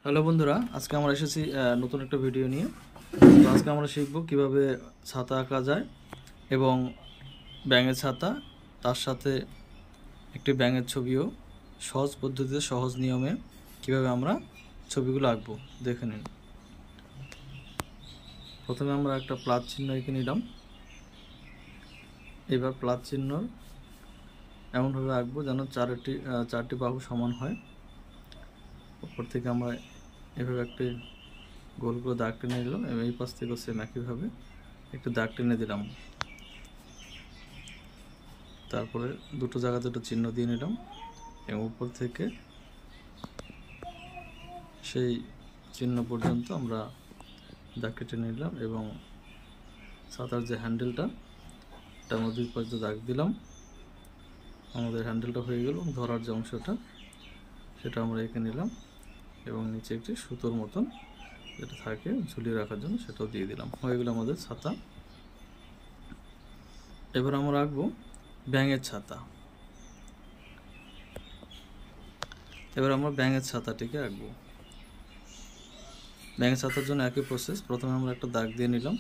Hello বন্ধুরা, আজকে আমরা এসেছি নতুন একটা ভিডিও নিয়ে। তো আজকে আমরা শিখব কিভাবে ছাতা আঁকা যায় এবং ব্যাঙের ছাতা, তার সাথে একটি ব্যাঙের ছবিও সহজ পদ্ধতিতে, সহজ নিয়মে কিভাবে আমরা ছবিগুলো আঁকবো দেখে নিন। প্রথমে আমরা একটা প্লাস চিহ্ন এঁকে নিলাম। এবার প্লাস চিহ্ন এমনভাবে আঁকবো যেন চারটি বাহু সমান হয়। উপর থেকে আমরা এভাবে একটি গোল করে দাগ টেনে নিলাম এবং এই পাশ থেকে সেম একইভাবে একটু দাগ টেনে দিলাম। তারপরে দুটো জায়গাতে দুটো চিহ্ন দিয়ে নিলাম এবং উপর থেকে সেই চিহ্ন পর্যন্ত আমরা দাগ কেটে নিলাম এবং ছাতার যে হ্যান্ডেলটা, তার মধ্যে পর্যন্ত দাগ দিলাম। আমাদের হ্যান্ডেলটা হয়ে গেল। ধরার যে অংশটা সেটা আমরা এঁকে নিলাম এবং নিচে একটি সুতোর মতন যেটা থাকে ঝুলিয়ে রাখার জন্য সেটাও দিয়ে দিলাম। হয়ে গেল আমাদের ছাতা। এবার আমরা আঁকবো ব্যাঙের ছাতা। এবার আমরা ব্যাঙের ছাতাটিকে আঁকবো। ব্যাঙের ছাতার জন্য একই প্রসেস। প্রথমে আমরা একটা দাগ দিয়ে নিলাম,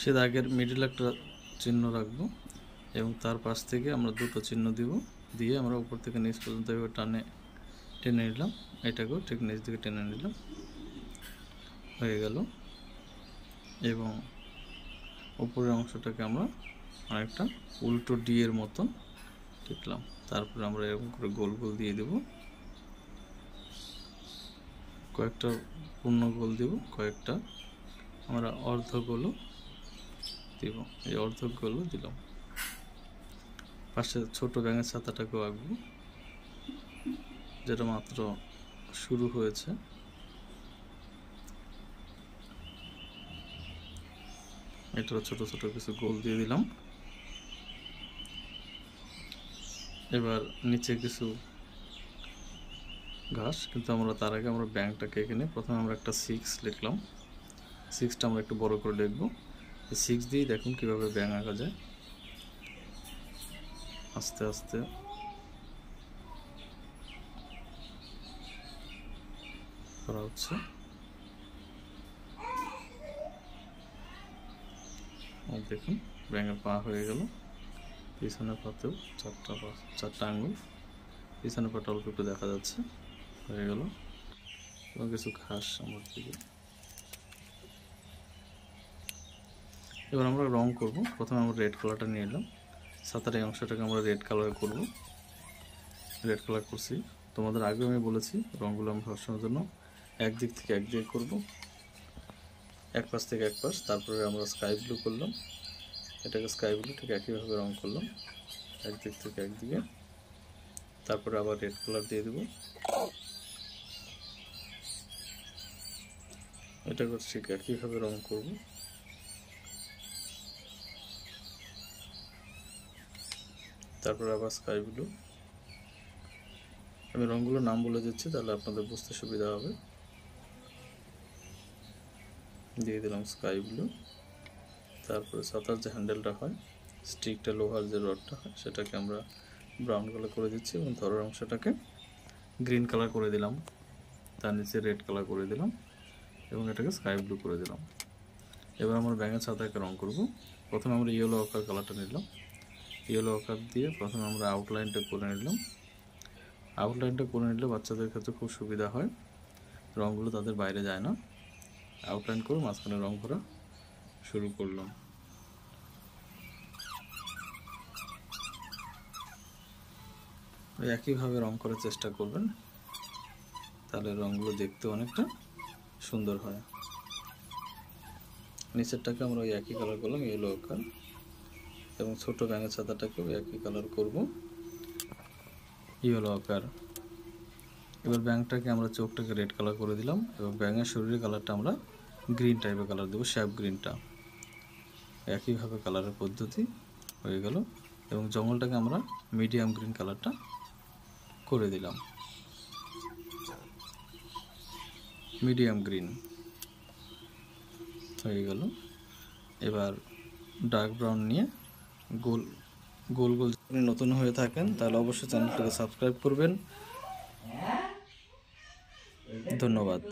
সে দাগের মিডলে একটা চিহ্ন রাখবো এবং তার পাশ থেকে আমরা দুটো চিহ্ন দিব, দিয়ে আমরা উপর থেকে নিচ পর্যন্ত এভাবে টেনে নিলাম। এটাকেও ঠিক নিচ দিকে টেনে নিলাম, হয়ে গেল। এবং উপরের অংশটাকে আমরা অনেকটা উল্টো ডি এর মতন টিপলাম। তারপরে আমরা এরকম করে গোল গোল দিয়ে দেব, কয়েকটা পূর্ণ গোল দিব, কয়েকটা আমরা অর্ধ গোলও দিব। এই অর্ধ গোলও দিলাম। পাশে ছোট ব্যাঙের ছাতাটাকেও আঁকবো, যেটা মাত্র শুরু হয়েছে। এটা ছোট ছোট কিছু গোল দিয়ে দিলাম। এবার নিচে কিছু ঘাস, কিন্তু আমরা তার আগে আমরা ব্যাঙটাকে এখানে প্রথমে আমরা একটা 6 লিখলাম। 6টা আমরা একটু বড় করে লিখবো। এই 6 দিয়েই দেখুন কিভাবে ব্যাঙ আঁকা যায়। আস্তে আস্তে করা হচ্ছে। দেখুন ব্যাঙের পা হয়ে গেল। পিছনের পাতেও চারটা আঙুল, পিছনের পাটা অল্প একটু দেখা যাচ্ছে, হয়ে গেল। এবং কিছু ঘাস আমার দিকে। এবার আমরা রং করব। প্রথমে আমরা রেড কালারটা নিয়ে এলাম। ছাতার এই অংশটাকে আমরা রেড কালার করব। রেড কালার করছি। তোমাদের আগেও আমি বলেছি রঙগুলো আমরা সবসময়ের জন্য একদিক থেকে একদিকে করব, এক পাশ থেকে এক পাশ। তারপরে আমরা স্কাই ব্লু করলাম, এটাকে স্কাই ব্লু ঠিক একইভাবে রং করলাম একদিক থেকে একদিকে। তারপরে আবার রেড কালার দিয়ে দেব, এটাকে ঠিক একইভাবে রং করব। তারপরে আবার স্কাই ব্লু। আমি রঙগুলোর নাম বলে দিচ্ছি, তাহলে আপনাদের বুঝতে সুবিধা হবে। দিয়ে দিলাম স্কাই ব্লু। তারপরে ছাতার যে হ্যান্ডেলটা হয়, স্টিকটা, লোহার যে রডটা হয়, সেটাকে আমরা ব্রাউন কালার করে দিচ্ছি এবং ধরার অংশটাকে গ্রিন কালার করে দিলাম। তার নিচে রেড কালার করে দিলাম এবং এটাকে স্কাই ব্লু করে দিলাম। এবার আমরা ব্যাঙের ছাতাকে রং করব। প্রথমে আমরা ইয়েলো আকার কালারটা নিলাম। ইয়েলো আকার দিয়ে প্রথমে আমরা আউটলাইনটা করে নিলাম। আউটলাইনটা করে নিলে বাচ্চাদের ক্ষেত্রে খুব সুবিধা হয়, রঙগুলো তাদের বাইরে যায় না। আউটলাইন করে মাঝখানে রং ভরা শুরু করলাম। একইভাবে রং করার চেষ্টা করবেন, তাহলে রঙগুলো দেখতে অনেকটা সুন্দর হয়। নিচেরটাকে আমরা ওই একই কালার করলাম, ইয়েলো আকার, এবং ছোট ব্যাঙের ছাতাটাকেও একই কালার করব, ইয়েলো আকার। এবার ব্যাঙটাকে আমরা চোখটাকে রেড কালার করে দিলাম এবং ব্যাঙের শরীরের কালারটা আমরা গ্রিন টাইপের কালার দেবো, শ্যাপ গ্রিনটা। একইভাবে কালারের পদ্ধতি হয়ে গেল এবং জঙ্গলটাকে আমরা মিডিয়াম গ্রিন কালারটা করে দিলাম, মিডিয়াম গ্রিন হয়ে গেল। এবার ডার্ক ব্রাউন নিয়ে গোল গোল গোল। যদি নতুন হয়ে থাকেন তাহলে অবশ্যই চ্যানেলটাকে সাবস্ক্রাইব করবেন ধন্যবাদ।